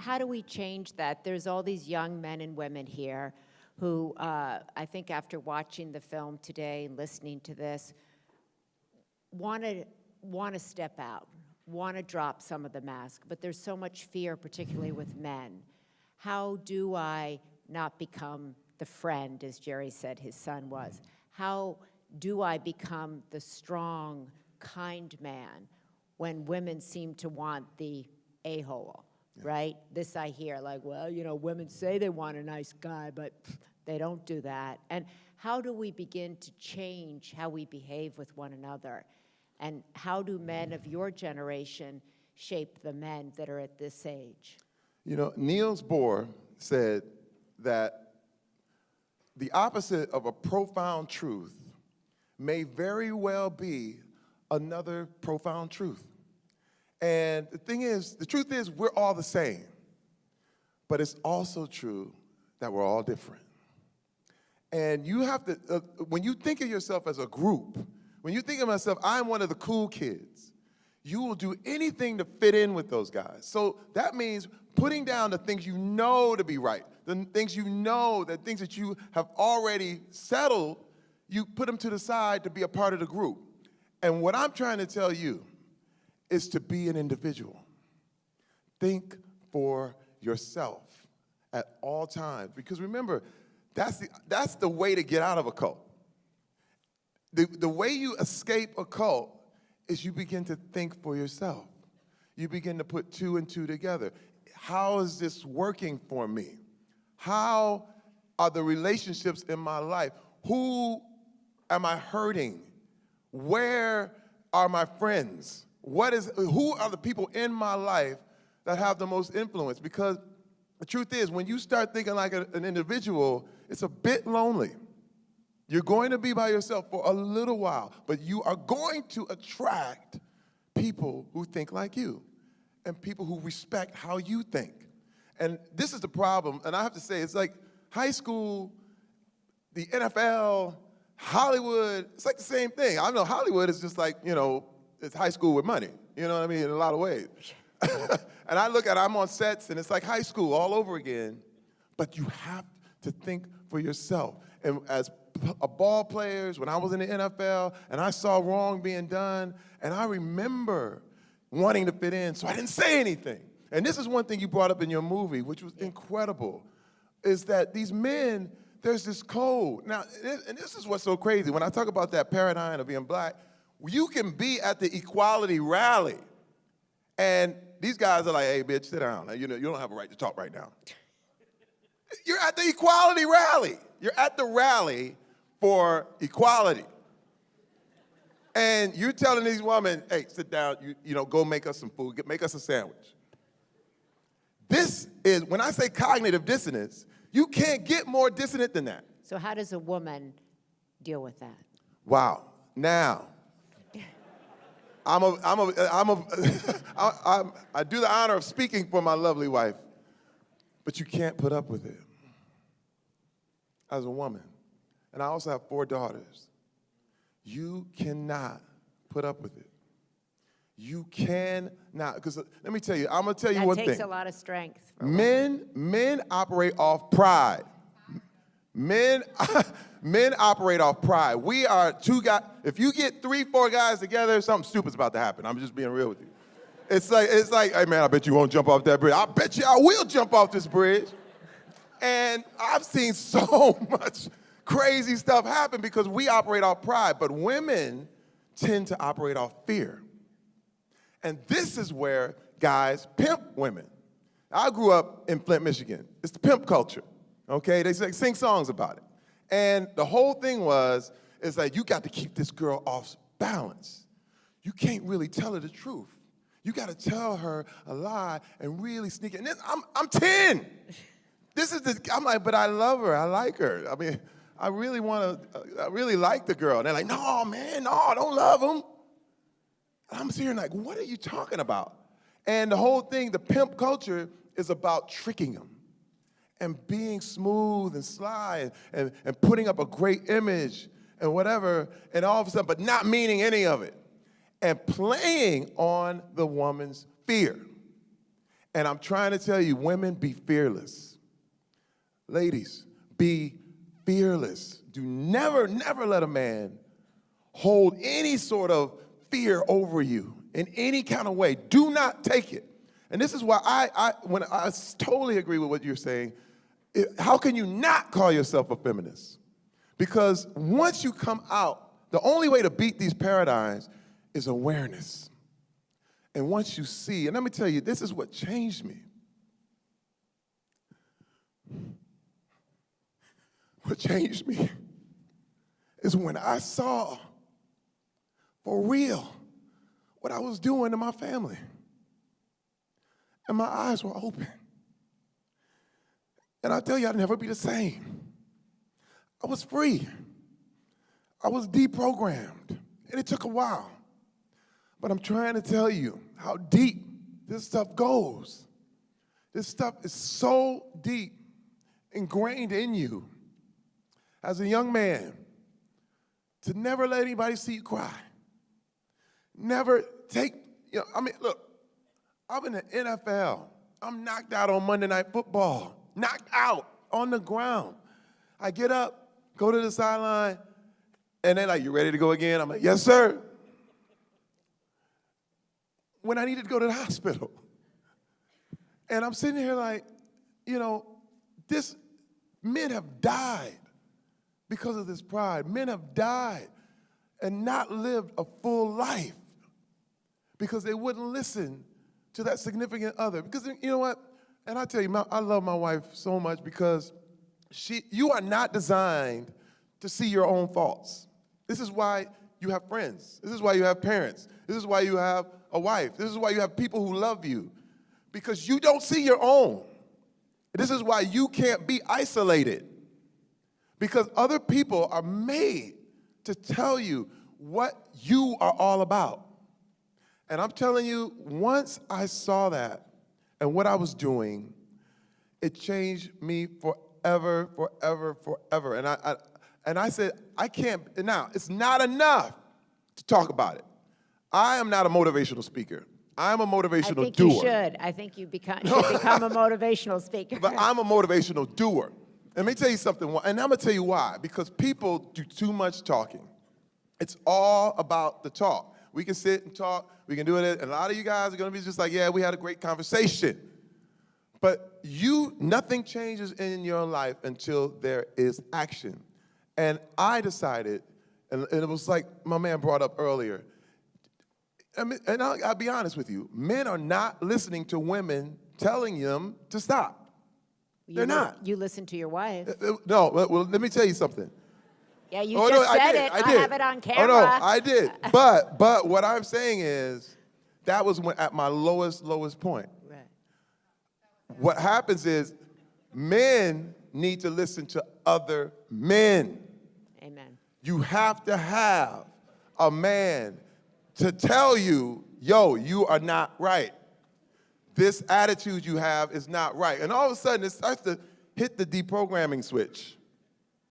how do we change that? There's all these young men and women here who I think after watching the film today and listening to this, want to step out, want to drop some of the mask, but there's so much fear, particularly with men. How do I not become the friend, as Jerry said his son was? How do I become the strong, kind man when women seem to want the a-hole, right? This I hear, like, well, you know, women say they want a nice guy, but they don't do that. And how do we begin to change how we behave with one another? And how do men of your generation shape the men that are at this age? You know, Niels Bohr said that the opposite of a profound truth may very well be another profound truth. And the truth is we're all the same, but it's also true that we're all different. And you have to, when you think of yourself as a group, when you think of myself, I'm one of the cool kids, you will do anything to fit in with those guys. So that means putting down the things you know to be right, the things you know, the things that you have already settled, you put them to the side to be a part of the group. And what I'm trying to tell you is to be an individual. Think for yourself at all times. Because remember, that's the way to get out of a cult. The way you escape a cult is you begin to think for yourself. You begin to put two and two together. How is this working for me? How are the relationships in my life? Who am I hurting? Where are my friends? Who are the people in my life that have the most influence? Because the truth is, when you start thinking like an individual, it's a bit lonely. You're going to be by yourself for a little while, but you are going to attract people who think like you and people who respect how you think. And this is the problem, and I have to say, it's like high school, the NFL, Hollywood, it's like the same thing. I know Hollywood is just like, you know, it's high school with money, you know what I mean, in a lot of ways. And I'm on sets, and it's like high school all over again, but you have to think for yourself. And as ball players, when I was in the NFL, and I saw wrong being done, and I remember wanting to fit in, so I didn't say anything. And this is one thing you brought up in your movie, which was incredible, is that these men, there's this code. Now, and this is what's so crazy. When I talk about that paradigm of being black, you can be at the equality rally, and these guys are like, hey, bitch, sit down. You know, you don't have a right to talk right now. You're at the equality rally. You're at the rally for equality. And you're telling these women, hey, sit down, you know, go make us some food, make us a sandwich. This is, when I say cognitive dissonance, you can't get more dissonant than that. So how does a woman deal with that? Wow. Now, I do the honor of speaking for my lovely wife, but you can't put up with it as a woman. And I also have 4 daughters. You cannot put up with it. You cannot, because let me tell you, I'm gonna tell you one thing. That takes a lot of strength. Men operate off pride. Men operate off pride. We are 2 guys. If you get 3, 4 guys together, something stupid's about to happen. I'm just being real with you. It's like, hey man, I bet you won't jump off that bridge. I bet you I will jump off this bridge. And I've seen so much crazy stuff happen because we operate off pride, but women tend to operate off fear. And this is where guys pimp women. I grew up in Flint, Michigan. It's the pimp culture, okay? They sing songs about it. And the whole thing is like, you got to keep this girl off balance. You can't really tell her the truth. You got to tell her a lie and really sneak it. And then I'm 10. I'm like, but I love her, I like her. I mean, I really like the girl. And they're like, no, man, no, I don't love him. And I'm sitting here like, what are you talking about? And the whole thing, the pimp culture, is about tricking them and being smooth and sly and putting up a great image and whatever, and all of a sudden, but not meaning any of it, and playing on the woman's fear. And I'm trying to tell you, women, be fearless. Ladies, be fearless. Do never, never let a man hold any sort of fear over you in any kind of way. Do not take it. And this is why I totally agree with what you're saying. How can you not call yourself a feminist? Because once you come out, the only way to beat these paradigms is awareness. And once you see, and let me tell you, this is what changed me. What changed me is when I saw, for real, what I was doing to my family. And my eyes were open. And I tell you, I'd never be the same. I was free. I was deprogrammed. And it took a while. But I'm trying to tell you how deep this stuff goes. This stuff is so deep, ingrained in you. As a young man, to never let anybody see you cry. Never take, look, I'm in the NFL. I'm knocked out on Monday Night Football. Knocked out on the ground. I get up, go to the sideline, and they're like, you ready to go again? I'm like, yes, sir. When I needed to go to the hospital. And I'm sitting here like, men have died because of this pride. Men have died and not lived a full life because they wouldn't listen to that significant other. Because you know what? And I tell you, I love my wife so much because you are not designed to see your own faults. This is why you have friends. This is why you have parents. This is why you have a wife. This is why you have people who love you, because you don't see your own. This is why you can't be isolated, because other people are made to tell you what you are all about. And I'm telling you, once I saw that and what I was doing, it changed me forever, forever, forever. And I said, I can't, now, it's not enough to talk about it. I am not a motivational speaker. I'm a motivational doer. You should. I think you should become a motivational speaker. But I'm a motivational doer. Let me tell you something, and I'm gonna tell you why. Because people do too much talking. It's all about the talk. We can sit and talk, we can do it, and a lot of you guys are gonna be just like, yeah, we had a great conversation. But nothing changes in your life until there is action. And I decided, and it was like my man brought up earlier, and I'll be honest with you, men are not listening to women telling them to stop. They're not. You listen to your wife. No, well, let me tell you something. Yeah, you just said it. I have it on camera. Oh, no, I did. But what I'm saying is, that was at my lowest point. Right. What happens is, men need to listen to other men. Amen. You have to have a man to tell you, yo, you are not right. This attitude you have is not right. And all of a sudden, it starts to hit the deprogramming switch.